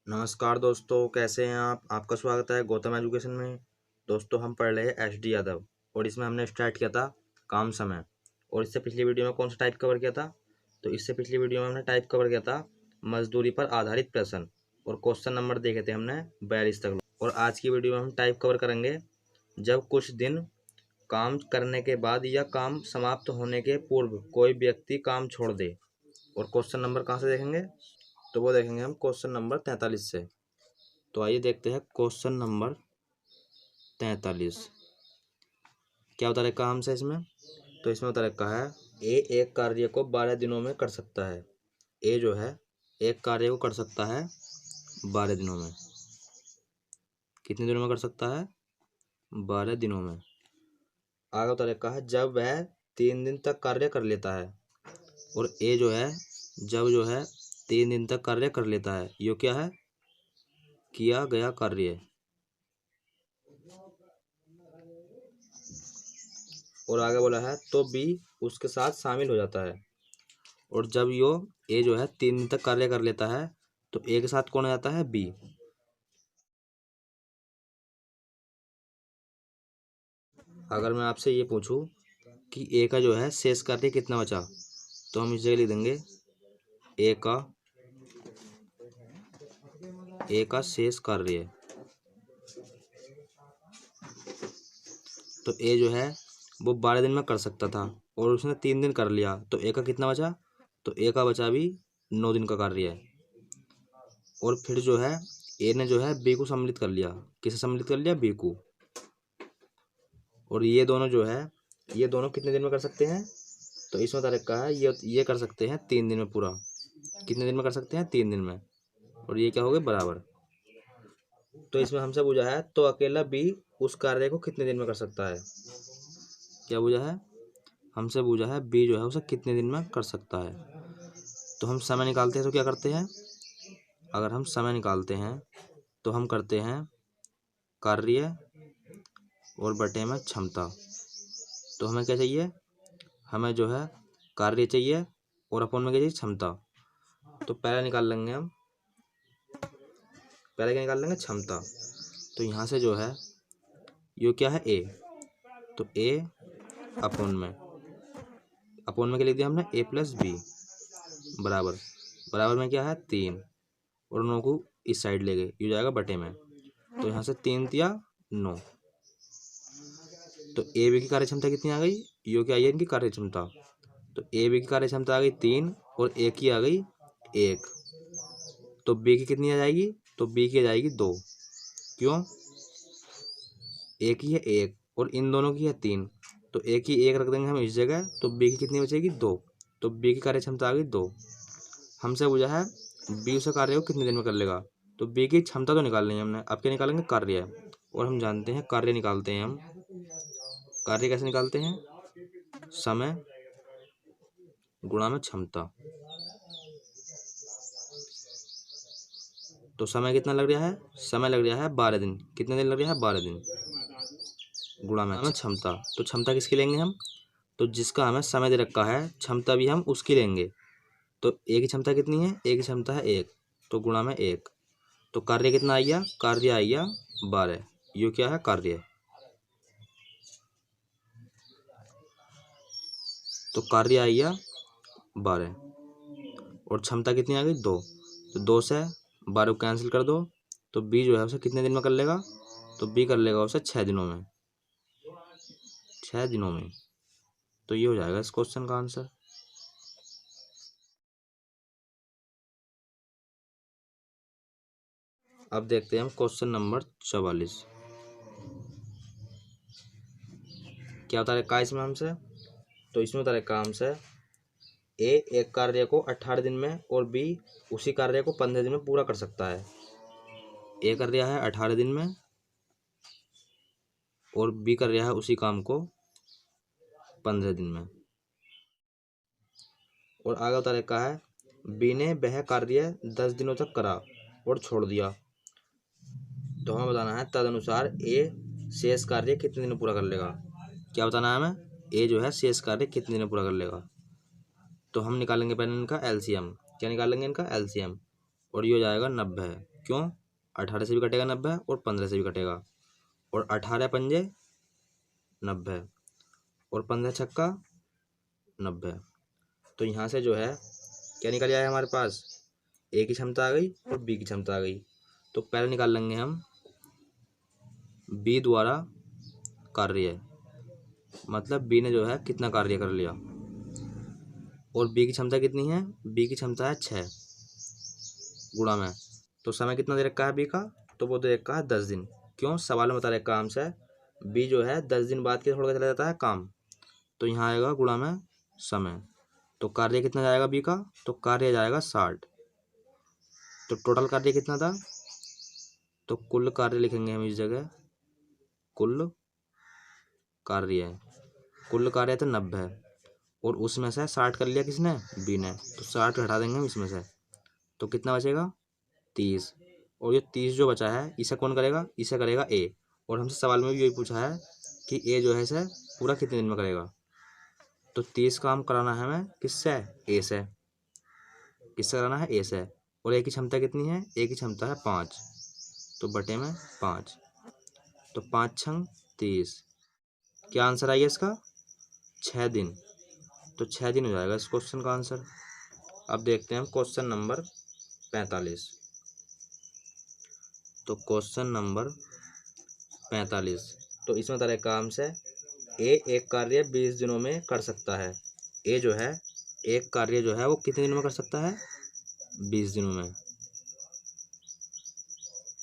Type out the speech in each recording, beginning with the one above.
नमस्कार दोस्तों, कैसे हैं आप। आपका स्वागत है गौतम एजुकेशन में। दोस्तों, हम पढ़ रहे हैं एच.डी. यादव और इसमें हमने स्टार्ट किया था काम समय। और इससे पिछली वीडियो में कौन सा टाइप कवर किया था? तो इससे पिछली वीडियो में हमने टाइप कवर किया था मजदूरी पर आधारित प्रश्न और क्वेश्चन नंबर देखे थे हमने 42 तक। और आज की वीडियो में हम टाइप कवर करेंगे जब कुछ दिन काम करने के बाद या काम समाप्त होने के पूर्व कोई व्यक्ति काम छोड़ दे। और क्वेश्चन नंबर कहाँ से देखेंगे? तो वो देखेंगे हम क्वेश्चन नंबर 43 से। तो आइए देखते हैं क्वेश्चन नंबर 43 क्या बता रखा हमसे इसमें। तो इसमें बता रखा है ए एक कार्य को 12 दिनों में कर सकता है। ए जो है एक कार्य को कर सकता है 12 दिनों में। कितने दिनों में कर सकता है? 12 दिनों में। आगे बता रखा है जब वह 3 दिन तक कार्य कर लेता है। और ए जो है जब जो है 3 दिन तक कार्य कर लेता है, ये क्या है? किया गया कार्य। और आगे बोला है तो बी उसके साथ शामिल हो जाता है। और जब ए जो है 3 दिन तक कार्य कर लेता है तो ए के साथ कौन आ जाता है? बी। अगर मैं आपसे ये पूछूं कि ए का जो है शेष कार्य कितना बचा, तो हम इस जगह लिख देंगे ए का शेष कार्य। तो ए जो है वो 12 दिन में कर सकता था और उसने 3 दिन कर लिया, तो ए का कितना बचा? तो ए का बचा भी 9 दिन का कार्य है। और फिर जो है ए ने जो है बी को सम्मिलित कर लिया। किसे सम्मिलित कर लिया? बी को। और ये दोनों जो है ये दोनों कितने दिन में कर सकते हैं? तो इसमें बता रखा है ये कर सकते हैं 3 दिन में पूरा। कितने दिन में कर सकते हैं? 3 दिन में। और ये क्या हो गए? बराबर। तो इसमें हमसे पूछा है तो अकेला बी उस कार्य को कितने दिन में कर सकता है। क्या पूछा है? हमसे पूछा है बी जो है उसे कितने दिन में कर सकता है। तो हम समय निकालते हैं तो क्या करते हैं? अगर हम समय निकालते हैं तो हम करते हैं कार्य और बटे में क्षमता। तो हमें क्या चाहिए? हमें जो है कार्य चाहिए और अपन में क्या चाहिए? क्षमता। तो पहले निकाल लेंगे हम। पहले क्या निकाल लेंगे? क्षमता। तो यहाँ से जो है ये क्या है? ए। तो ए अपोन में क्या लिख दिया हमने? ए प्लस बी बराबर। बराबर में क्या है? 3। और 9 को इस साइड ले गए, ये जाएगा बटे में। तो यहाँ से 3 दिया 9। तो ए बी की कार्य क्षमता कितनी आ गई? यो क्या आई है इनकी कार्य क्षमता। तो ए बी की कार्य क्षमता आ गई 3 और ए की आ गई 1। तो बी की कितनी आ जाएगी? तो बी की आ जाएगी 2। क्यों? ए की है 1 और इन दोनों की है 3। तो ए की 1 रख देंगे हम इस जगह, तो बी की कितनी बचेगी? 2। तो बी की कार्य क्षमता आ गई 2। हमसे पूछा है बी उसे कार्य को कितने दिन में कर लेगा। तो बी की क्षमता तो निकाल ली हमने, अब क्या निकालेंगे? कार्य। और हम जानते हैं कार्य निकालते हैं हम। कार्य कैसे निकालते हैं? समय गुणा में क्षमता। तो समय कितना लग रहा है? समय लग रहा है 12 दिन। कितने दिन लग रहा है? 12 दिन गुणा में क्षमता। तो क्षमता किसकी लेंगे हम? तो जिसका हमें समय दे रखा है क्षमता भी हम उसकी लेंगे। तो ए की क्षमता कितनी है? ए की क्षमता है 1, तो गुणा में 1। तो कार्य कितना आइया? कार्य आइया 12। ये क्या है? कार्य। तो कार्य आइया 12 और क्षमता कितनी आ गई? 2। तो 2 से 12 को कैंसिल कर दो। तो बी जो है उसे कितने दिन में कर लेगा? तो बी कर लेगा उसे 6 दिनों में। 6 दिनों में। तो ये हो जाएगा इस क्वेश्चन का आंसर। अब देखते हैं हम क्वेश्चन नंबर 44 क्या बता रखा है इसमें हमसे। तो इसमें बता रखा है हमसे ए एक कार्य को 18 दिन में और बी उसी कार्य को 15 दिन में पूरा कर सकता है। ए कर रहा है 18 दिन में और बी कर रहा है उसी काम को 15 दिन में। और आगे बता रखा है बी ने वह कार्य 10 दिनों तक करा और छोड़ दिया। तो हमें बताना है तदनुसार ए शेष कार्य कितने दिन में पूरा कर लेगा। क्या बताना है हमें? ए जो है शेष कार्य कितने दिन में पूरा कर लेगा। तो हम निकालेंगे पहले इनका एलसीएम। क्या निकालेंगे? इनका एलसीएम। और ये हो जाएगा 90। क्यों? 18 से भी कटेगा 90 और 15 से भी कटेगा, और 18 पंजे 90 और 15 छक्का 90। तो यहाँ से जो है क्या निकल आया हमारे पास? ए की क्षमता आ गई और बी की क्षमता आ गई। तो पहले निकाल लेंगे हम बी द्वारा कार्य, मतलब बी ने जो है कितना कार्य कर लिया, और बी की क्षमता कितनी है? बी की क्षमता है 6 गुणा में, तो समय कितना दे रखा है बी का? तो वो दे रखा है 10 दिन। क्यों? सवाल में बता रहे काम से बी जो है 10 दिन बाद के छोड़ के चला जाता है काम, तो यहाँ आएगा गुणा में समय। तो कार्य कितना जाएगा बी का? तो कार्य जाएगा 60। तो टोटल कार्य कितना था? तो कुल कार्य लिखेंगे हम इस जगह, कुल कार्य, कुल कार्य तो 90, और उसमें से 60 कर लिया किसने? बी ने, तो 60 घटा देंगे हम इसमें से, तो कितना बचेगा? 30। और ये 30 जो बचा है इसे कौन करेगा? इसे करेगा ए। और हमसे सवाल में भी यही पूछा है कि ए जो है इसे पूरा कितने दिन में करेगा। तो 30 काम कराना है हमें किससे? ए से। किससे कराना है? ए से। और ए की क्षमता कितनी है? ए की क्षमता है 5, तो बटे में 5, तो 5 छंग 30। क्या आंसर आएगा इसका? 6 दिन। तो 6 दिन हो जाएगा इस क्वेश्चन का आंसर। अब देखते हैं हम क्वेश्चन नंबर 45। तो क्वेश्चन नंबर 45, तो इसमें तरह काम से ए एक कार्य 20 दिनों में कर सकता है। ए जो है एक कार्य जो है वो कितने दिनों में कर सकता है? 20 दिनों में।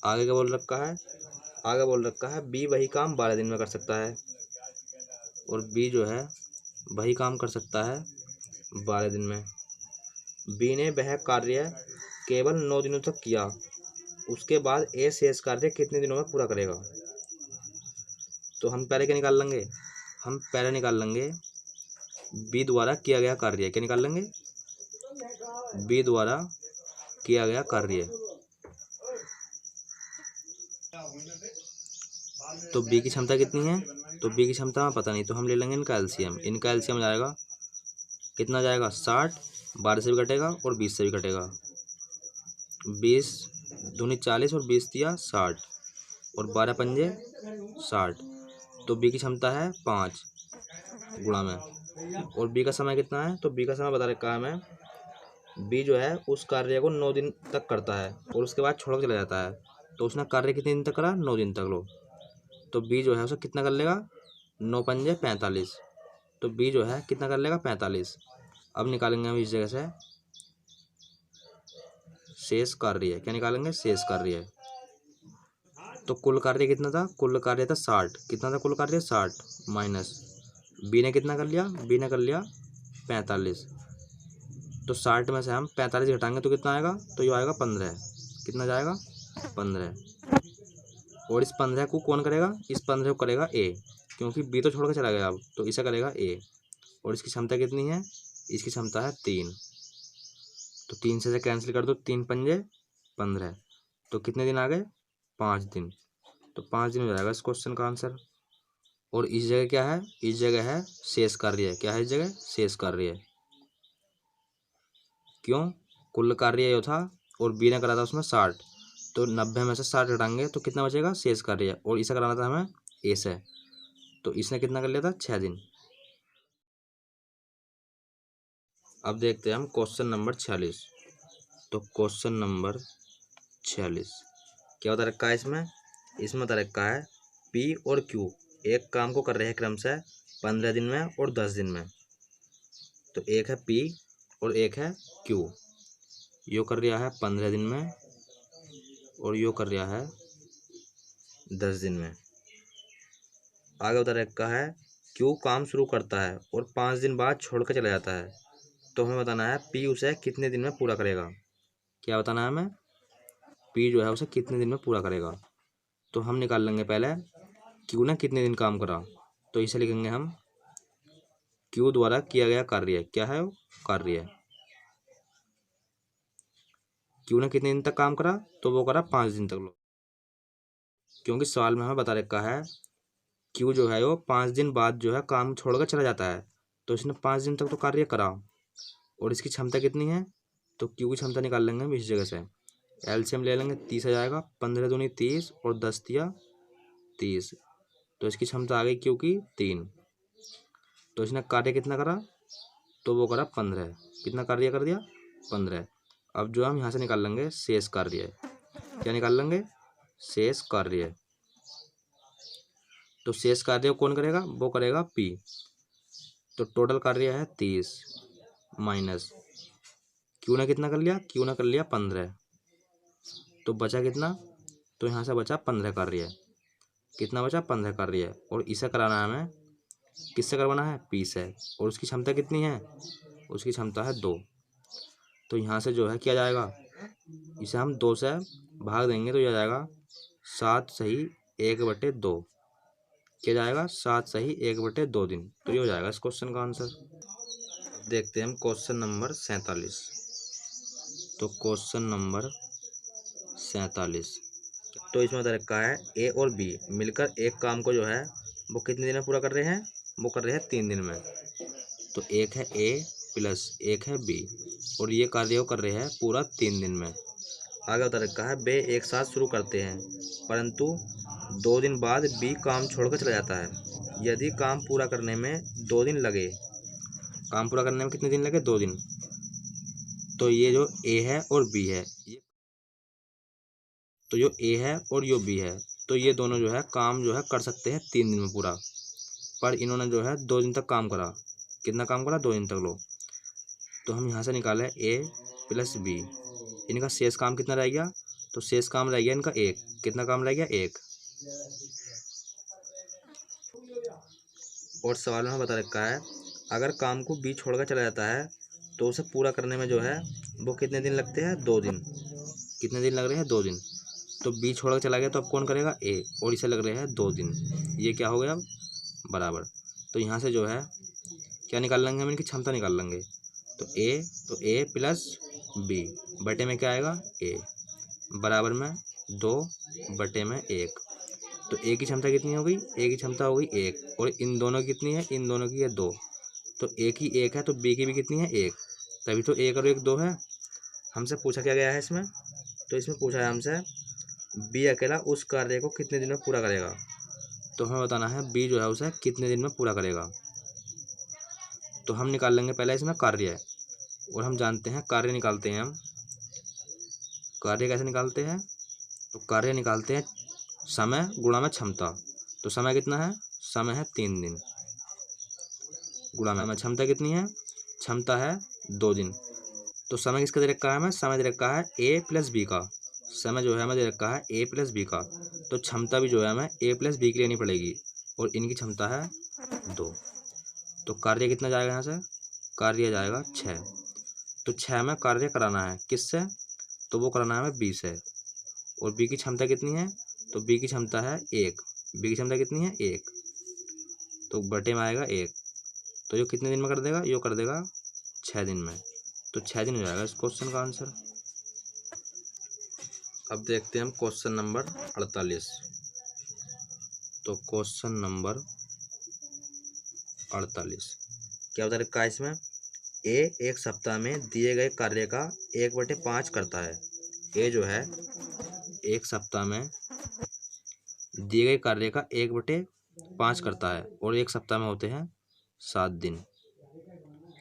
आगे क्या बोल रखा है? आगे बोल रखा है बी वही काम 12 दिन में कर सकता है, और बी जो है वही काम कर सकता है 12 दिन में। बी ने वह कार्य केवल 9 दिनों तक किया, उसके बाद ए शेष कार्य कितने दिनों में पूरा करेगा? तो हम पहले क्या निकाल लेंगे? हम पहले निकाल लेंगे बी द्वारा किया गया कार्य। क्या निकाल लेंगे? बी द्वारा किया गया कार्य। तो बी की क्षमता कितनी है? तो बी की क्षमता हमें पता नहीं, तो हम ले लेंगे इनका एलसीएम। इनका एलसीएम जाएगा कितना? जाएगा 60, 12 से भी कटेगा और 20 से भी कटेगा। 20 दूनी 40 और 20 दिया 60, और 12 पंजे 60। तो बी की क्षमता है 5 गुणा में, और बी का समय कितना है? तो बी का समय बता रखा है हमें। बी जो है उस कार्य को 9 दिन तक करता है और उसके बाद छोड़ के चला जाता है। तो उसने कार्य कितने दिन तक करा? 9 दिन तक। लो, तो बी जो है उसे कितना कर लेगा? 9 पंजे 45। तो बी जो है कितना कर लेगा? 45। अब निकालेंगे हम इस जगह से शेष कार्य। क्या निकालेंगे? शेष कार्य। तो कुल कार्य कितना था? कुल कार्य था 60। कितना था कुल कार्य? 60 माइनस बी ने कितना कर लिया? बी ने कर लिया 45। तो 60 में से हम 45 घटाएंगे तो कितना आएगा? तो ये आएगा 15। कितना जाएगा? 15। और इस 15 को कौन करेगा? इस 15 को करेगा ए, क्योंकि बी तो छोड़ कर चला गया अब, तो इसे करेगा ए। और इसकी क्षमता कितनी है? इसकी क्षमता है 3। तो 3 से कैंसिल कर दो, 3 पंजे 15। तो कितने दिन आ गए? 5 दिन। तो 5 दिन हो जाएगा इस क्वेश्चन का आंसर। और इस जगह क्या है? इस जगह है शेष कार्य। क्या है इस जगह? शेष कार्य। क्यों? कुल कार्य जो था और बी ने करा था उसमें 60, तो 90 में से 60 घटाएंगे तो कितना बचेगा? शेष कार्य। और इसे कराना था हमें ए से, तो इसने कितना कर लिया था? 6 दिन। अब देखते हैं हम क्वेश्चन नंबर 46। तो क्वेश्चन नंबर 46 क्या बता रखा है इसमें? इसमें बता रखा है पी और क्यू एक काम को कर रहे हैं क्रम से 15 दिन में और 10 दिन में। तो एक है पी और एक है क्यू। यो कर रहा है 15 दिन में और यो कर रहा है 10 दिन में। आगे बता रखा है क्यू काम शुरू करता है और 5 दिन बाद छोड़ कर चला जाता है। तो हमें बताना है पी उसे कितने दिन में पूरा करेगा। क्या बताना है हमें? पी जो है उसे कितने दिन में पूरा करेगा। तो हम निकाल लेंगे पहले क्यू ने कितने दिन काम करा, तो इसे लिखेंगे हम क्यू द्वारा किया गया कार्य। क्या है वो? कार्य। क्यू ने कितने दिन तक काम करा? तो वो करा 5 दिन तक। लो, क्योंकि सवाल में हमें बता रखा है क्यू जो है वो 5 दिन बाद जो है काम छोड़कर चला जाता है, तो इसने 5 दिन तक तो कार्य करा। और इसकी क्षमता कितनी है? तो क्यू की क्षमता निकाल लेंगे हम इस जगह से। एलसीएम ले लेंगे, 30 आ जाएगा। 15 दूनी 30 और 10 दिया 30, तो इसकी क्षमता आ गई क्यू की 3। तो इसने कार्य कितना करा, तो वो करा 15। कितना कार्य कर दिया, 15। अब जो हम यहाँ से निकाल लेंगे शेष कार्य, क्या निकाल लेंगे, शेष कार्य। तो शेष कार्य को कौन करेगा, वो करेगा पी। तो टोटल कार्य है 30 माइनस क्यू ने कितना कर लिया, क्यू ने कर लिया 15, तो बचा कितना, तो यहाँ से बचा 15 कार्य। कितना बचा, 15 कार्य। और इसे कराना है हमें, किससे करवाना है, पी से। और उसकी क्षमता कितनी है, उसकी क्षमता है 2। तो यहाँ से जो है क्या जाएगा, इसे हम 2 से भाग देंगे तो यह जाएगा 7 सही 1/2। क्या जाएगा, 7 सही 1/2 दिन। तो ये हो जाएगा इस क्वेश्चन का आंसर। देखते हैं हम क्वेश्चन नंबर 47। तो क्वेश्चन नंबर 47, तो इसमें बता रखा है ए और बी मिलकर एक काम को जो है वो कितने दिन में पूरा कर रहे हैं, वो कर रहे हैं 3 दिन में। तो एक है ए प्लस एक है बी, और ये कार्य वो कर रहे हैं पूरा 3 दिन में। आगे बता रखा है वे एक साथ शुरू करते हैं, परंतु 2 दिन बाद बी काम छोड़कर चला जाता है। यदि काम पूरा करने में 2 दिन लगे, काम पूरा करने में कितने दिन लगे, 2 दिन। तो ये जो ए है और बी है, तो जो ए है और जो बी है, तो ये दोनों जो है काम जो है कर सकते हैं 3 दिन में पूरा। पर इन्होंने जो है 2 दिन तक काम करा। कितना काम करा, 2 दिन तक लो। तो हम यहाँ से निकाले ए प्लस बी, इनका शेष काम कितना रह गया, तो शेष काम रह गया इनका 1। कितना काम रह गया, 1। और सवाल में बता रखा है अगर काम को बी छोड़कर चला जाता है तो उसे पूरा करने में जो है वो कितने दिन लगते हैं, 2 दिन। कितने दिन लग रहे हैं, 2 दिन। तो बी छोड़कर चला गया तो अब कौन करेगा, ए, और इसे लग रहे हैं 2 दिन। ये क्या हो गया बराबर। तो यहाँ से जो है क्या निकाल लेंगे हम, इनकी क्षमता निकाल लेंगे। तो ए प्लस बी बटे में क्या आएगा, ए, बराबर में 2/1। तो ए की क्षमता कितनी हो गई, ए की क्षमता हो गई 1, और इन दोनों की कितनी है, इन दोनों की है 2। तो ए की 1 है तो बी की भी कितनी है, 1। तभी तो 1 और 1 2 है। हमसे पूछा क्या गया है इसमें, तो इसमें पूछा है हमसे बी अकेला उस कार्य को कितने दिन में पूरा करेगा। तो हमें बताना है बी जो है उसे कितने दिन में पूरा करेगा। तो हम निकाल लेंगे पहले इसमें कार्य, और हम जानते हैं कार्य निकालते हैं हम। कार्य कैसे निकालते हैं, तो कार्य निकालते हैं समय गुणा में क्षमता। तो समय कितना है, समय है 3 दिन, गुणा में क्षमता कितनी है, क्षमता है 2 दिन। तो समय किसका दे रखा है हमें, समय दे रखा है ए प्लस बी का। समय जो है हमें दे रखा है ए प्लस बी का, तो क्षमता भी जो है हमें ए प्लस बी की लेनी पड़ेगी, और इनकी क्षमता है 2। तो कार्य कितना जाएगा यहाँ से, कार्य जाएगा 6। तो 6 में कार्य कराना है किससे, तो वो कराना है हमें बी से। और बी की क्षमता कितनी है, तो बी की क्षमता है 1। बी की क्षमता कितनी है, 1, तो बटे में आएगा 1। तो ये कितने दिन में कर देगा, ये कर देगा 6 दिन में। तो 6 दिन हो जाएगा इस क्वेश्चन का आंसर। अब देखते हैं हम क्वेश्चन नंबर 48। तो क्वेश्चन नंबर 48 क्या बता रखा है इसमें, ए एक सप्ताह में दिए गए कार्य का 1/5 करता है। ए जो है एक सप्ताह में दिए गए कार्य का 1/5 करता है, और एक सप्ताह में होते हैं 7 दिन।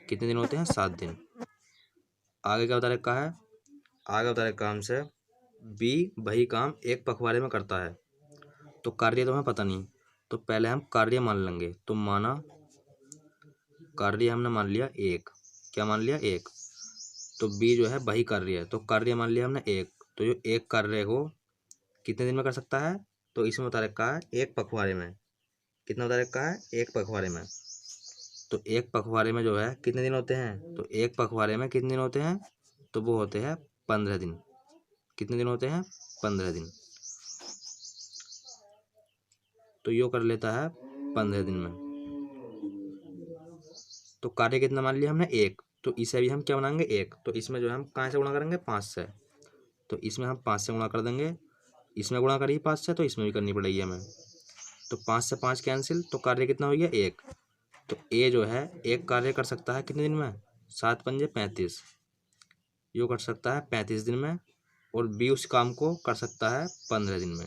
कितने दिन होते हैं, 7 दिन। आगे क्या बता रखा है, आगे बता रखा हमसे बी वही काम एक पखवाड़े में करता है। तो कार्य तो हमें पता नहीं, तो पहले हम कार्य मान लेंगे। तो माना कार्य हमने मान लिया 1, क्या मान लिया 1। तो बी जो है वही कार्य है, तो कार्य मान लिया हमने 1। तो जो एक कार्य को कितने दिन में कर सकता है, तो इसमें बता रखा है एक पखवाड़े में। कितना बता रखा है, एक पखवाड़े में। तो एक पखवाड़े में जो है कितने दिन होते हैं, तो एक पखवाड़े में कितने दिन होते हैं, तो वो होते हैं 15 दिन। कितने दिन होते हैं, 15 दिन। तो यो कर लेता है 15 दिन में। तो कार्य कितना मान लिया हमने 1, तो इसे भी हम क्या बनाएंगे 1। तो इसमें जो है हम कहाँ से गुणा करेंगे, 5 से। तो इसमें हम 5 से गुणा कर देंगे, इसमें गुणा करिए 5 से, तो इसमें भी करनी पड़ेगी हमें। तो 5 से 5 कैंसिल, तो कार्य कितना हो गया 1। तो ए जो है एक कार्य कर सकता है कितने दिन में, 7 पंजे 35। यो कर सकता है 35 दिन में। और बी उस काम को कर सकता है 15 दिन में।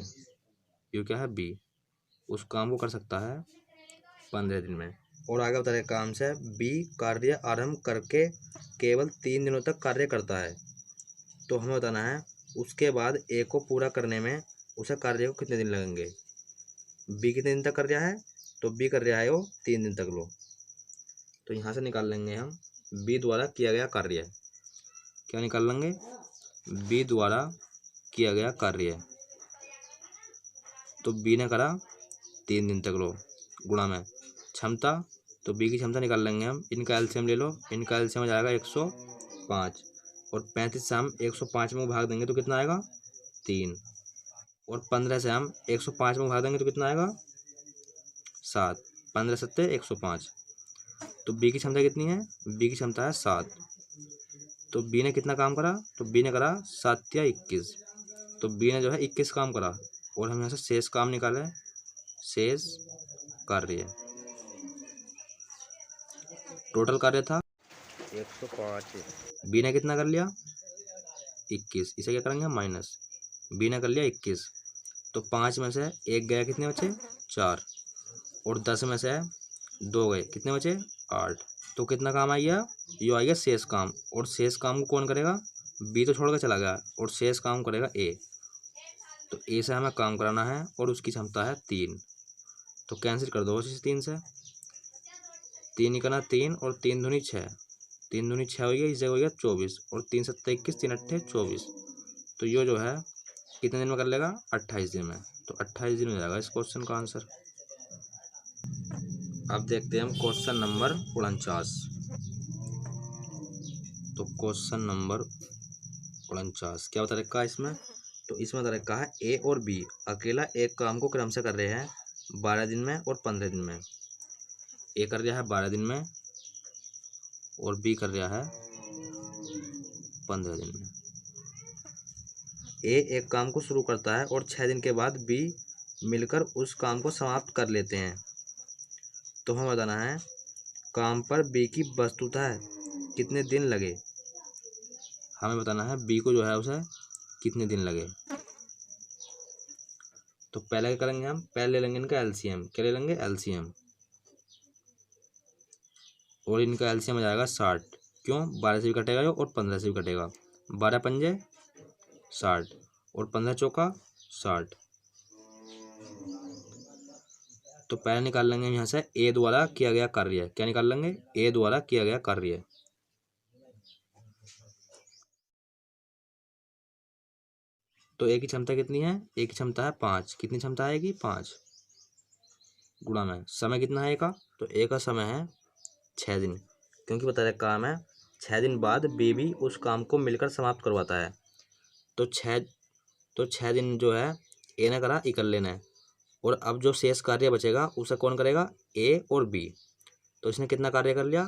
ये क्या है, बी उस काम को कर सकता है 15 दिन में। और आगे बता रहे काम से, बी कार्य आरंभ करके केवल 3 दिनों तक कार्य करता है। तो हमें बताना है उसके बाद ए को पूरा करने में उसे कार्य को कितने दिन लगेंगे। बी कितने दिन तक कर रहा है, तो बी कर रहा है वो 3 दिन तक। लो, तो यहाँ से निकाल लेंगे हम बी द्वारा किया गया कार्य। क्या निकाल लेंगे, बी द्वारा किया गया कार्य। तो बी ने करा 3 दिन तक। लो, गुणा में क्षमता, तो बी की क्षमता निकाल लेंगे हम। इनका एलसीएम ले लो, इनका एलसीएम हो जाएगा 105। और 35 से हम 105 में भाग देंगे तो कितना आएगा, 3। और 15 से हम 105 में भाग देंगे तो कितना आएगा, 7। 15 सत्ते 105। तो बी की क्षमता कितनी है, बी की क्षमता है 7। तो बी ने कितना काम करा, तो बी ने करा 7 या 21। तो बी ने जो है 21 काम करा। और हम यहाँ से शेष काम निकाले, शेष कार्य। टोटल कार्य था 105। बी ने कितना कर लिया, 21। इसे क्या करेंगे, माइनस। बी ने कर लिया 21। तो 5 में से 1 गया, कितने बचे, 4। और 10 में से 2 गए, कितने बचे, 8। तो कितना काम आ गया, ये आ गया शेष काम। और शेष काम को कौन करेगा, बी तो छोड़ कर चला गया, और शेष काम करेगा ए। तो ए से हमें काम कराना है और उसकी क्षमता है 3। तो कैंसिल कर दो इस 3 से। 3 निकला 3 और 3 दूनी 6। 3 दूनी 6 हो गया, इस जगह हो गया 24। और 3 सत्ते 21, 3 अट्ठे 24। तो ये जो है कितने दिन में कर लेगा, 28 दिन में। तो 28 दिन हो जाएगा इस क्वेश्चन का आंसर। अब देखते हैं हम क्वेश्चन नंबर 49। तो क्वेश्चन नंबर 49 क्या बता रखा है इसमें, तो इसमें बता रखा है ए और बी अकेला एक काम को क्रम से कर रहे हैं 12 दिन में और 15 दिन में। ए कर रहा है 12 दिन में और बी कर रहा है 15 दिन में। ए एक काम को शुरू करता है और 6 दिन के बाद बी मिलकर उस काम को समाप्त कर लेते हैं। तो हमें बताना है काम पर बी की वस्तुतः कितने दिन लगे। हमें बताना है बी को जो है उसे कितने दिन लगे। तो पहले क्या करेंगे हम, पहले ले लेंगे इनका एलसीएम। क्या ले लेंगे, एलसीएम। और इनका एलसीएम हो जाएगा 60। क्यों, 12 से भी कटेगा जो और 15 से भी कटेगा। 12 पंजे 60 और 15 चौका 60। तो पहले निकाल लेंगे यहाँ से ए द्वारा किया गया कार्य। क्या निकाल लेंगे, ए द्वारा किया गया कार्य। तो ए की क्षमता कितनी है, ए की क्षमता है 5। कितनी क्षमता आएगी, 5। गुणा में समय कितना है ए का, तो ए का समय है 6 दिन। क्योंकि बता रहे काम है 6 दिन बाद बी भी उस काम को मिलकर समाप्त करवाता है। तो 6 दिन जो है ए ने करा इकल्ले ने। और अब जो शेष कार्य बचेगा उसे कौन करेगा, ए और बी। तो इसने कितना कार्य कर लिया,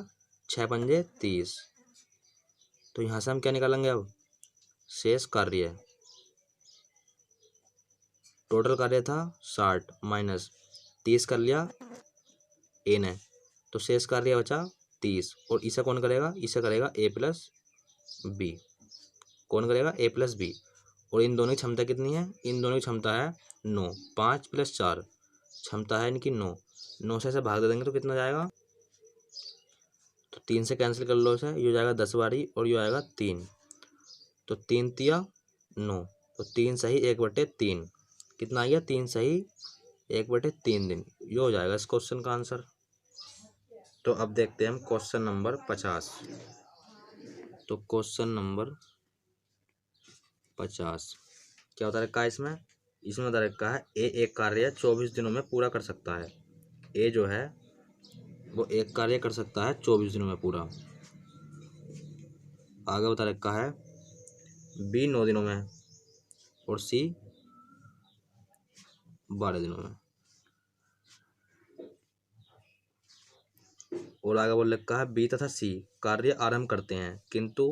6 पंजे 30। तो यहाँ से हम क्या निकालेंगे, अब शेष कार्य। टोटल कार्य था 60 माइनस 30 कर लिया ए ने, तो शेष कार्य बचा 30। और इसे कौन करेगा, इसे करेगा ए प्लस बी। कौन करेगा, ए प्लस बी। और इन दोनों की क्षमता कितनी है, इन दोनों की क्षमता है 9। 5 + 4 क्षमता है इनकी 9। 9 से भाग दे देंगे तो कितना जाएगा, तो 3 से कैंसिल कर लो इसे, ये हो जाएगा 10 बारी और ये आएगा 3। तो 3 तिया 9। तो 3 सही 1/3 कितना आ गया, 3 सही 1/3 दिन। ये हो जाएगा इस क्वेश्चन का आंसर। तो अब देखते हैं हम क्वेश्चन नंबर 50। तो क्वेश्चन नंबर 50 क्या बता रखा है इसमें, इसमें बता रखा है ए एक कार्य 24 दिनों में पूरा कर सकता है। ए जो है वो एक कार्य कर सकता है 24 दिनों में पूरा। आगे बता रखा है बी 9 दिनों में और सी 12 दिनों में। और आगे बोल रखा है बी तथा सी कार्य आरंभ करते हैं किंतु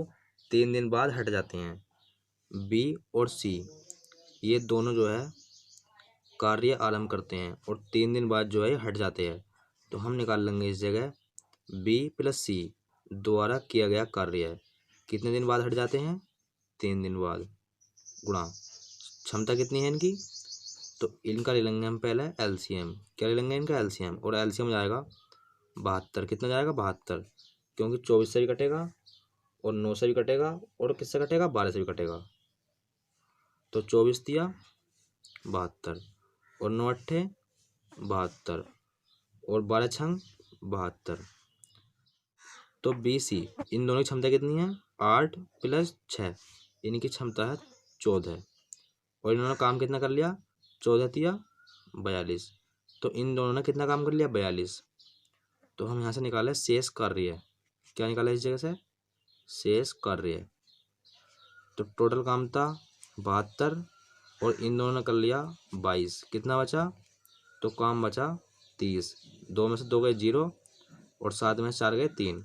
3 दिन बाद हट जाते हैं। बी और सी ये दोनों जो है कार्य आरंभ करते हैं और 3 दिन बाद जो है हट जाते हैं। तो हम निकाल लेंगे इस जगह बी प्लस सी द्वारा किया गया कार्य कितने दिन बाद हट जाते हैं, 3 दिन बाद। गुणा क्षमता कितनी है इनकी, तो इनका ले लेंगे हम पहले एलसीएम। क्या ले लेंगे इनका एलसीएम, और एलसीएम जाएगा 72। कितना जाएगा 72, क्योंकि 24 से भी कटेगा और 9 से भी कटेगा और किससे कटेगा 12 से भी कटेगा। तो 24 दिया 72 और 9 अट्ठे 72 और 12 छंग 72। तो BC इन दोनों की क्षमता कितनी है 8 + 6, इनकी क्षमता है 14 और इन्होंने काम कितना कर लिया 14 दिया 42। तो इन दोनों ने कितना काम कर लिया 42। तो हम यहाँ से निकाले शेष कार्य। क्या निकाला इस जगह से शेष कार्य। तो टोटल काम था 72 और इन दोनों ने कर लिया 22। कितना बचा, तो काम बचा 30। 2 में से 2 गए 0 और 7 में से 4 गए 3।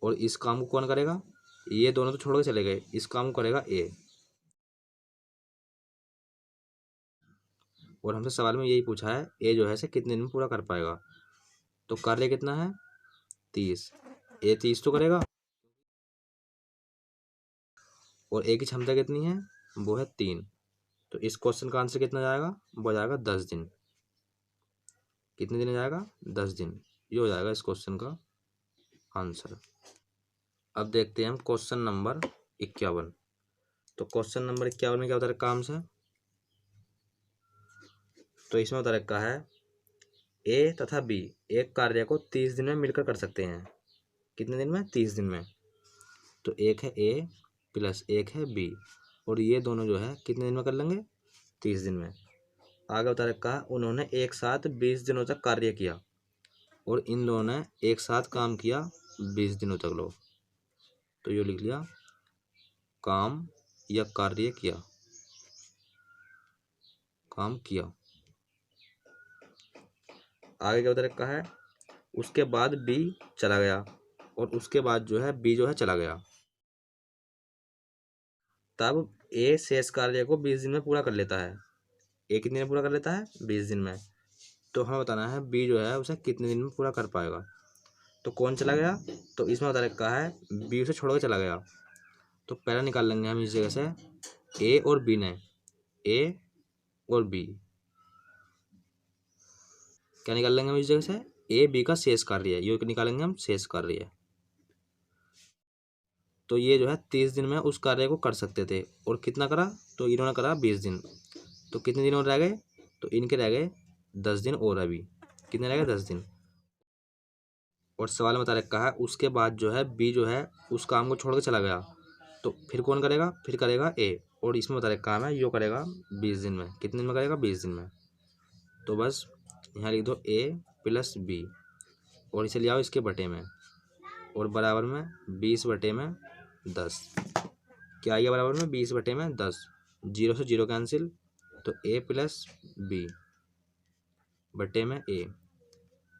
और इस काम को कौन करेगा, ये दोनों तो छोड़ के चले गए, इस काम को करेगा ए। और हमसे सवाल में यही पूछा है ए जो है इसे कितने दिन में पूरा कर पाएगा। तो कार्य कितना है 30, ए 30 तो करेगा और ए की क्षमता कितनी है वो है 3। तो इस क्वेश्चन का आंसर कितना जाएगा, वो जाएगा 10 दिन। कितने दिन जाएगा 10 दिन, ये हो जाएगा इस क्वेश्चन का आंसर। अब देखते हैं हम क्वेश्चन नंबर 51। तो क्वेश्चन नंबर 51 में क्या बता रखा काम से, तो इसमें बता रखा है ए तथा बी एक कार्य को 30 दिन में मिलकर कर सकते हैं। कितने दिन में 30 दिन में। तो एक है ए प्लस एक है बी और ये दोनों जो है कितने दिन में कर लेंगे 30 दिन में। आगे बता रखा है उन्होंने एक साथ 20 दिनों तक कार्य किया और इन दोनों ने एक साथ काम किया 20 दिनों तक। लो तो ये लिख लिया काम या कार्य किया, काम किया। आगे क्या बता रखा है उसके बाद बी चला गया और उसके बाद जो है बी जो है चला गया, तब ए शेष कार्य को 20 दिन में पूरा कर लेता है। ए कितने दिन में पूरा कर लेता है 20 दिन में। तो हमें बताना है बी जो है उसे कितने दिन में पूरा कर पाएगा। तो कौन चला गया, तो इसमें बता रखा है बी उसे छोड़ के चला गया। तो पहला निकाल लेंगे हम इस जगह से ए और बी ने, ए और बी क्या निकाल लेंगे हम इस जगह से ए बी का शेष कार्य है, ये निकालेंगे हम शेष कार्य। तो ये जो है 30 दिन में उस कार्य को कर सकते थे और कितना करा, तो इन्होंने करा 20 दिन। तो कितने दिन और रह गए, तो इनके रह गए 10 दिन और। अभी कितने रह गए 10 दिन। और सवाल में बता रखा है उसके बाद जो है बी जो है उस काम को छोड़ के चला गया, तो फिर कौन करेगा, फिर करेगा ए। और इसमें बता रखा है यो करेगा 20 दिन में। कितने दिन में करेगा 20 दिन में। तो बस यहाँ लिख दो ए प्लस बी और इसे ले आओ इसके बटे में और बराबर में 20/10। क्या आ गया बराबर में 20/10। 0 से 0 कैंसिल, तो ए प्लस बी बटे में ए,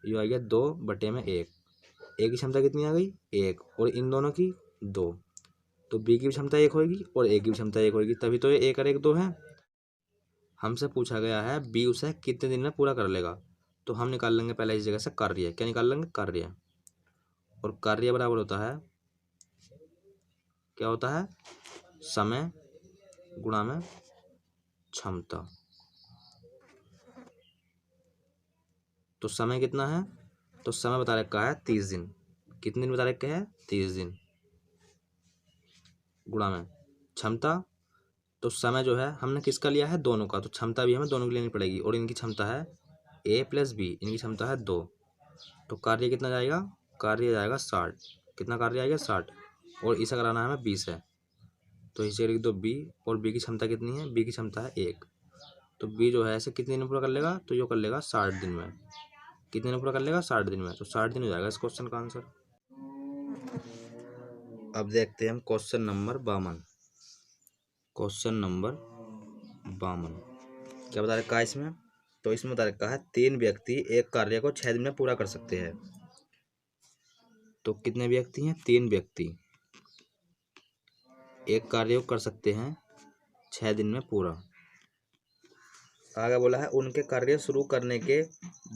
ये आ गया 2/1। ए की क्षमता कितनी आ गई 1 और इन दोनों की 2। तो बी की भी क्षमता 1 होगी और ए की भी क्षमता 1 होगी, तभी तो ये 1 और 1 2 है। हमसे पूछा गया है बी उसे कितने दिन में पूरा कर लेगा। तो हम निकाल लेंगे पहले इस जगह से कार्य। क्या निकाल लेंगे कार्य, और कार्य बराबर होता है, क्या होता है समय गुणा में क्षमता। तो समय कितना है, तो समय बता रखा है 30 दिन। कितने दिन बता रखे हैं 30 दिन गुणा में क्षमता। तो समय जो है हमने किसका लिया है दोनों का, तो क्षमता भी हमें दोनों की लेनी पड़ेगी और इनकी क्षमता है ए प्लस बी, इनकी क्षमता है 2। तो कार्य कितना जाएगा, कार्य जाएगा 60। कितना कार्य आएगा 60 और इसे कराना हमें 20 है। तो इसे लिख दो बी और बी की क्षमता कितनी है, बी की क्षमता है 1। तो बी जो है ऐसे कितने दिन में पूरा कर लेगा, तो ये कर लेगा 60 दिन में। कितने दिन में पूरा कर लेगा 60 दिन में। तो 60 दिन हो जाएगा इस क्वेश्चन का आंसर। अब देखते हैं हम क्वेश्चन नंबर 52। क्वेश्चन नंबर 52 क्या बता रखा है इसमें, तो इसमें बता रखा है 3 व्यक्ति एक कार्य को 6 दिन में पूरा कर सकते हैं। तो कितने व्यक्ति हैं, 3 व्यक्ति एक कार्य को कर सकते हैं 6 दिन में पूरा। आगे बोला है उनके कार्य शुरू करने के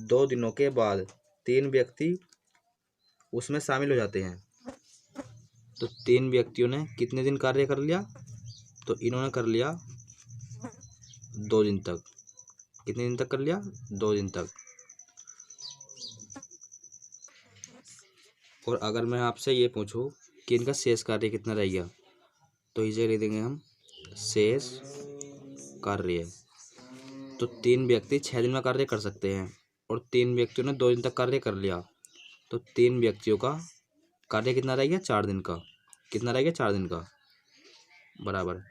2 दिनों के बाद 3 व्यक्ति उसमें शामिल हो जाते हैं। तो 3 व्यक्तियों ने कितने दिन कार्य कर लिया, तो इन्होंने कर लिया 2 दिन तक। कितने दिन तक कर लिया? 2 दिन तक। और अगर मैं आपसे ये पूछूं कि इनका शेष कार्य कितना रह गया, तो इसे लिख देंगे हम शेष कार्य। तो 3 व्यक्ति 6 दिन में कार्य कर सकते हैं और 3 व्यक्तियों ने 2 दिन तक कार्य कर लिया, तो 3 व्यक्तियों का कार्य कितना रह गया? 4 दिन का। कितना रह गया? 4 दिन का, बराबर।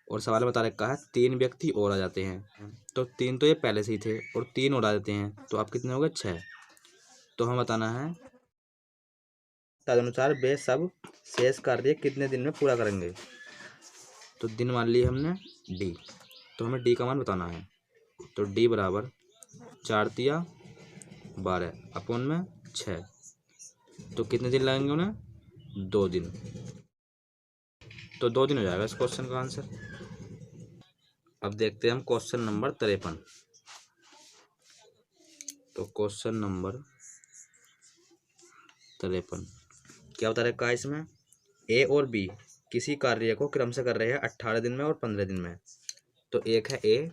और सवाल बता रखा है 3 व्यक्ति और आ जाते हैं, तो 3 तो ये पहले से ही थे और 3 और आ जाते हैं, तो आप कितने हो गए? 6। तो हमें बताना है तदनुसार वे सब शेष कार्य कितने दिन में पूरा करेंगे। तो दिन मान लिए हमने डी, तो हमें डी का मान बताना है। तो डी बराबर 4 तिया 12 अपोन में 6, तो कितने दिन लगेंगे उन्हें? 2 दिन। तो 2 दिन हो जाएगा इस क्वेश्चन का आंसर। अब देखते हैं हम क्वेश्चन नंबर 53। तो क्वेश्चन नंबर 53 क्या बता रखा है इसमें? ए और बी किसी कार्य को क्रम से कर रहे हैं 18 दिन में और 15 दिन में। तो एक है ए,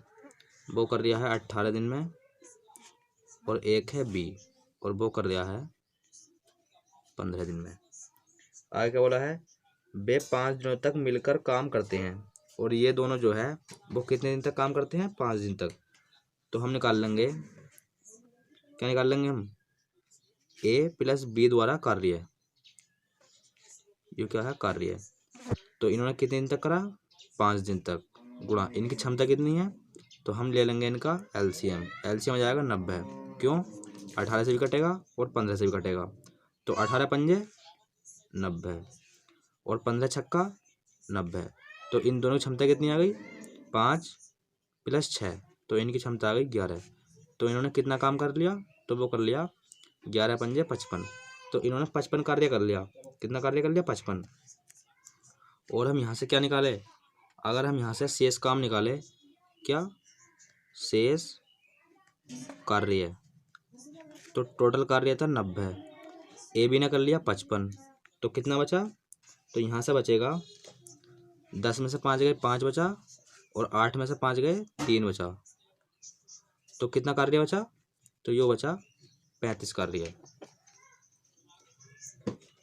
वो कर रहा है 18 दिन में, और एक है बी और वो कर रहा है 15 दिन में। आगे क्या बोला है? वे 5 दिनों तक मिलकर काम करते हैं, और ये दोनों जो है वो कितने दिन तक काम करते हैं? 5 दिन तक। तो हम निकाल लेंगे, क्या निकाल लेंगे हम? ए प्लस बी द्वारा कार्य, ये क्या है? कार्य। तो इन्होंने कितने दिन तक करा? 5 दिन तक, गुणा इनकी क्षमता कितनी है? तो हम ले लेंगे इनका एलसीएम। एलसीएम आ जाएगा 90। क्यों? 18 से भी कटेगा और 15 से भी कटेगा, तो 18 पंजे 90 और 15 छक्का 90। तो इन दोनों की क्षमता कितनी आ गई? 5 प्लस 6, तो इनकी क्षमता आ गई 11। तो इन्होंने कितना काम कर लिया? तो वो कर लिया 11 पंजे 55। तो इन्होंने 55 कार्य कर लिया। कितना कार्य कर लिया? 55। और हम यहाँ से क्या निकाले? अगर हम यहाँ से शेष काम निकाले, क्या? शेष कार्य, तो टोटल कार्य था 90। ए बी ने कर लिया 55, तो कितना बचा? तो यहाँ से बचेगा 10 में से 5 गए 5 बचा, और 8 में से 5 गए 3 बचा, तो कितना कार्य बचा? तो यो बचा 35 कार्य।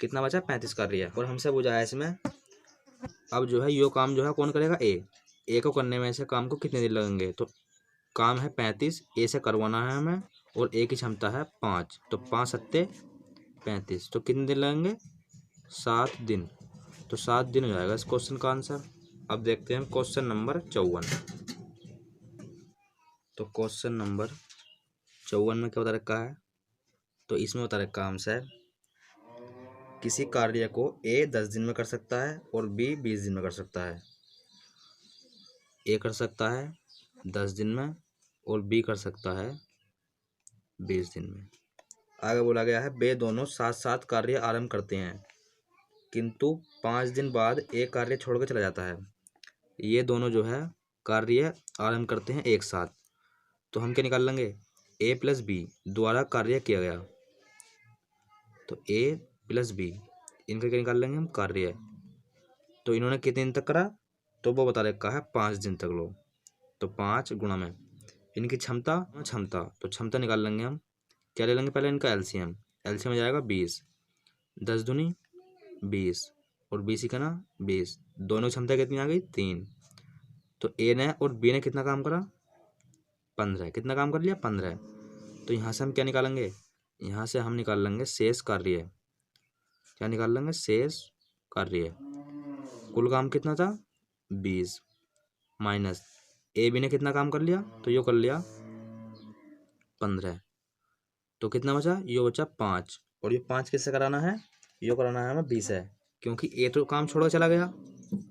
कितना बचा? 35 कार्य। और हमसे पूछा है इसमें, अब जो है यो काम जो है कौन करेगा? ए को करने में से काम को कितने दिन लगेंगे? तो काम है 35, ए से करवाना है हमें, और ए की क्षमता है 5, तो 5 सत्ते 35, तो कितने दिन लगेंगे? 7 दिन। तो 7 दिन हो जाएगा इस क्वेश्चन का आंसर। अब देखते हैं क्वेश्चन नंबर 54। तो क्वेश्चन नंबर 54 में क्या बता रखा है? तो इसमें बता रखा है हमसे किसी कार्य को ए 10 दिन में कर सकता है और बी 20 दिन में कर सकता है। ए कर सकता है 10 दिन में और बी कर सकता है 20 दिन में। आगे बोला गया है वे दोनों साथ साथ कार्य आरंभ करते हैं, किंतु 5 दिन बाद एक कार्य छोड़कर चला जाता है। ये दोनों जो है कार्य आरंभ करते हैं एक साथ, तो हम क्या निकाल लेंगे? ए प्लस बी द्वारा कार्य किया गया, तो ए प्लस बी इनका क्या निकाल लेंगे हम? कार्य। तो इन्होंने कितने दिन तक करा? तो वो बता रखा है 5 दिन तक लो, तो 5 गुणा में इनकी क्षमता, तो क्षमता निकाल लेंगे हम। क्या ले लेंगे? पहले इनका एलसीएम। एलसीएम हो जाएगा 20, 10 दूनी 20 और 20 ही का ना 20। दोनों की क्षमता कितनी आ गई? 3। तो ए ने और बी ने कितना काम करा? 15। कितना काम कर लिया? 15। तो यहाँ से हम क्या निकालेंगे? यहाँ से हम निकाल लेंगे शेष कार्य। क्या निकाल लेंगे? शेष कार्य। कुल काम कितना था? 20 माइनस ए बी ने कितना काम कर लिया? तो यो कर लिया 15, तो कितना बचा? यो बचा 5, और ये 5 किससे कराना है? यो कराना है हमें 20 है, क्योंकि ए तो काम छोड़ चला गया,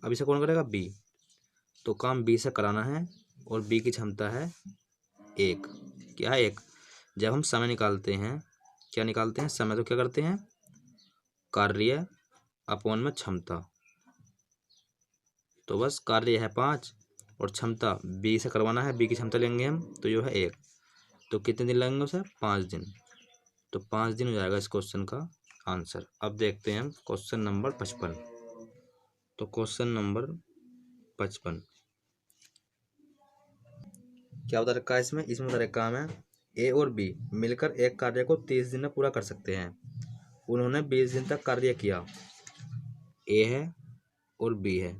अब इसे कौन करेगा? बी। तो काम बी से कराना है, और बी की क्षमता है 1। क्या है? 1। जब हम समय निकालते हैं, क्या निकालते हैं? समय। तो क्या करते हैं? कार्य अपॉन में क्षमता। तो बस कार्य है 5 और क्षमता बी से करवाना है, बी की क्षमता लेंगे हम, तो यो है 1। तो कितने दिन लगेंगे उसे? 5 दिन। तो 5 दिन हो जाएगा इस क्वेश्चन का आंसर। अब देखते हैं हम क्वेश्चन नंबर 55। तो क्वेश्चन नंबर 55 क्या बता रखा है इसमें? इसमें बता रखा है हमें ए और बी मिलकर एक कार्य को 30 दिन में पूरा कर सकते हैं। उन्होंने 20 दिन तक कार्य किया। ए है और बी है,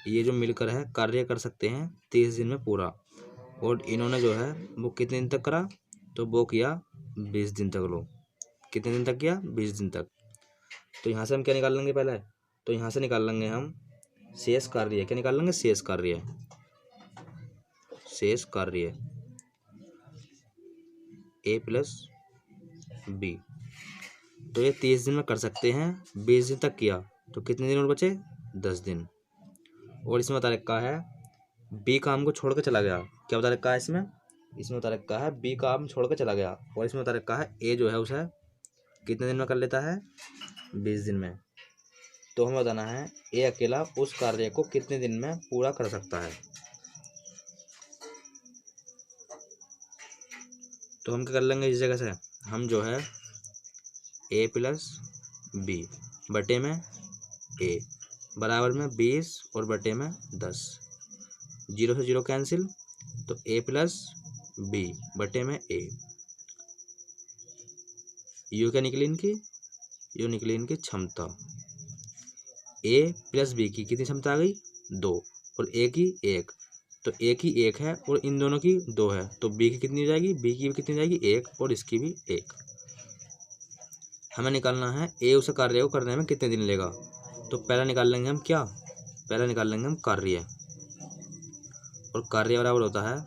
ये जो मिलकर है कार्य कर सकते हैं 30 दिन में पूरा, और इन्होंने जो है वो कितने दिन तक करा? तो वो किया 20 दिन तक। लो, कितने दिन तक किया? 20 दिन तक। तो यहाँ से हम क्या निकाल लेंगे पहले? तो यहाँ से निकाल लेंगे हम शेष कार्य। क्या निकाल लेंगे? शेष कार्य। शेष कार्य ए प्लस बी। तो ये 30 दिन में कर सकते हैं, 20 दिन तक किया तो कितने दिन और बचे? 10 दिन। और इसमें बता रखा है बी काम को छोड़ कर चला गया। क्या बता रखा है इसमें? इसमें बता रखा है बी काम छोड़ कर चला गया, और इसमें बता रखा है ए जो है उसे कितने दिन में कर लेता है? 20 दिन में। तो हमें बताना है ए अकेला उस कार्य को कितने दिन में पूरा कर सकता है। तो हम क्या कर लेंगे? इस जगह से हम जो है ए प्लस बी बटे में ए बराबर में 20 और बटे में 10, 0 से 0 कैंसिल, तो ए प्लस बी बटे में ए। यू क्या निकली इनकी? यू निकली इनकी क्षमता। ए प्लस बी की कितनी क्षमता आ गई? 2, और ए की 1। तो ए की 1 है और इन दोनों की 2 है, तो बी की कितनी हो जाएगी? बी की भी कितनी हो जाएगी? 1, और इसकी भी 1। हमें निकालना है ए उस कार्य को करने में कितने दिन लेगा। तो पहला निकाल लेंगे हम क्या? पहला निकाल लेंगे हम कार्य, और कार्य बराबर होता है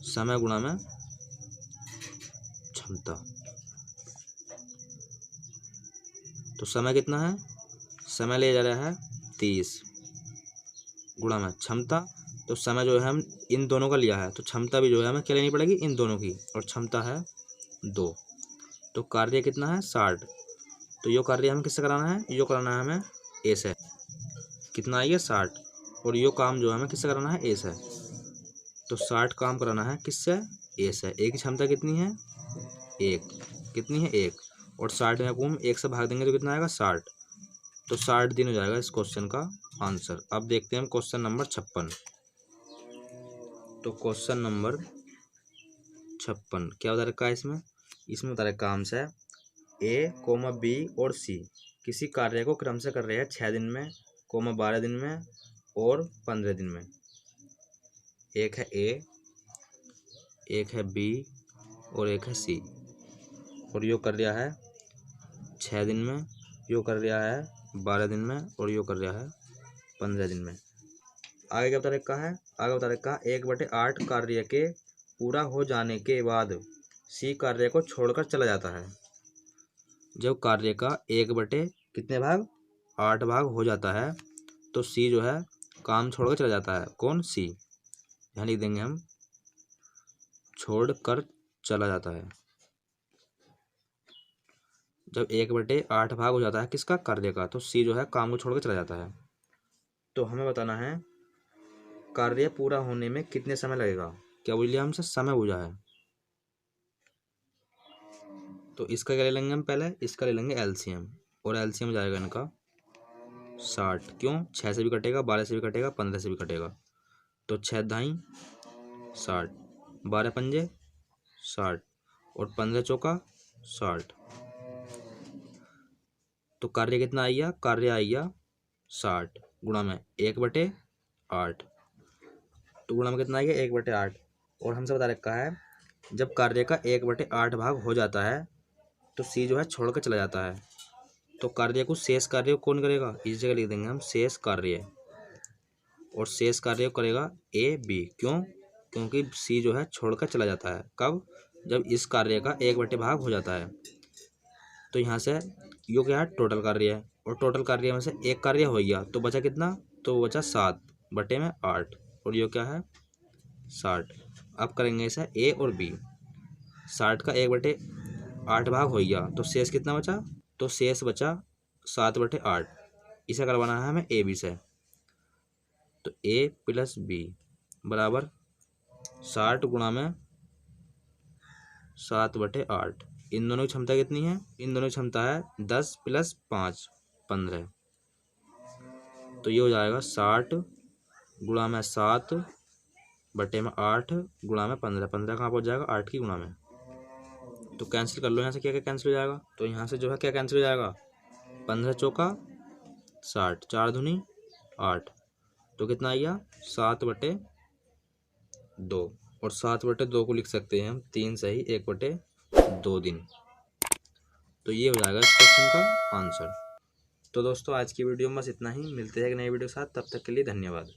समय गुणा में क्षमता। तो समय कितना है? समय ले जा रहा है 30 गुणा में क्षमता। तो समय जो है हम इन दोनों का लिया है, तो क्षमता भी जो है हमें क्या लेनी पड़ेगी? इन दोनों की, और क्षमता है 2। तो कार्य कितना है? 60। तो यो कार्य हमें किससे कराना है? यो कराना है हमें ए से। कितना आई है? 60। और यो काम जो है हमें किससे कराना है? ए से। तो 60 काम कराना है किससे? ए से। ए की क्षमता कितनी है? 1। कितनी है? 1। और 60 में हम 1 से भाग देंगे तो कितना आएगा? 60। तो 60 दिन हो जाएगा इस क्वेश्चन का आंसर। अब देखते हैं हम क्वेश्चन नंबर 56। तो क्वेश्चन नंबर 56 क्या बता रखा है इसमें? इसमें बता रखा हमसे ए, बी और सी किसी कार्य को क्रम से कर रहे हैं 6 दिन में, 12 दिन में और 15 दिन में। एक है ए, एक है बी और एक है सी, और यो कर रहा है 6 दिन में, यो कर रहा है 12 दिन में, और यो कर रहा है 15 दिन में। आगे क्या बता रखा है? आगे बता रखा है 1/8 कार्य के पूरा हो जाने के बाद सी कार्य को छोड़कर चला जाता है। जब कार्य का 1/8 कितने भाग? 8 भाग हो जाता है, तो सी जो है काम छोड़कर चला जाता है। कौन? सी। यहाँ लिख देंगे हम छोड़कर चला जाता है। जब 1/8 भाग हो जाता है किसका? कार्य का, तो सी जो है काम को छोड़कर चला जाता है। तो हमें बताना है कार्य पूरा होने में कितने समय लगेगा। क्या बोल लिया हमसे? समय पूछा है। तो इसका क्या ले लेंगे हम? पहले इसका ले लेंगे एलसीएम, और एलसीएम जाएगा इनका 60। क्यों? 6 से भी कटेगा, 12 से भी कटेगा, 15 से भी कटेगा। तो 6 दाई 60, 12 पंजे 60, और 15 चौका 60। तो कार्य कितना आ गया? कार्य आ गया 60 गुणा में 1/8। तो गुणा में कितना आ गया? 1/8। और हमसे बता रखा है जब कार्य का 1/8 भाग हो जाता है तो सी जो है छोड़ कर चला जाता है। तो कार्य को शेष कार्य को कौन करेगा? इस जगह लिख देंगे हम शेष कार्य, और शेष कार्य को करेगा ए बी। क्यों? क्योंकि सी जो है छोड़कर चला जाता है। कब? जब इस कार्य का 1/8 भाग हो जाता है। तो यहाँ से यो क्या है? टोटल कार्य है, और टोटल कार्य में से एक कार्य हो गया तो बचा कितना? तो बचा 7/8, और यो क्या है? 60। अब करेंगे इसे ए और बी। 60 का 1/8 भाग हो गया तो शेष कितना बचा? तो शेष बचा 7/8। इसे करवाना है हमें ए बी से। तो ए प्लस बी बराबर 60 गुणा में 7/8। इन दोनों की क्षमता कितनी है? इन दोनों की क्षमता है 10 + 5 15। तो ये हो जाएगा 60 गुणा में 7 बटे में 8 गुणा में 15, 15 कहाँ पहुँच जाएगा 8 की गुणा में। तो कैंसिल कर लो यहाँ से, क्या क्या कैंसिल हो जाएगा, तो यहाँ से जो है क्या कैंसिल हो जाएगा, 15 चौका 60, 4 दूनी 8, तो कितना आ गया 7/2। और 7/2 को लिख सकते हैं हम 3 सही 1/2 दिन। तो ये हो जाएगा इस क्वेश्चन का आंसर। तो दोस्तों आज की वीडियो में बस इतना ही, मिलते हैं एक नई वीडियो के साथ, तब तक के लिए धन्यवाद।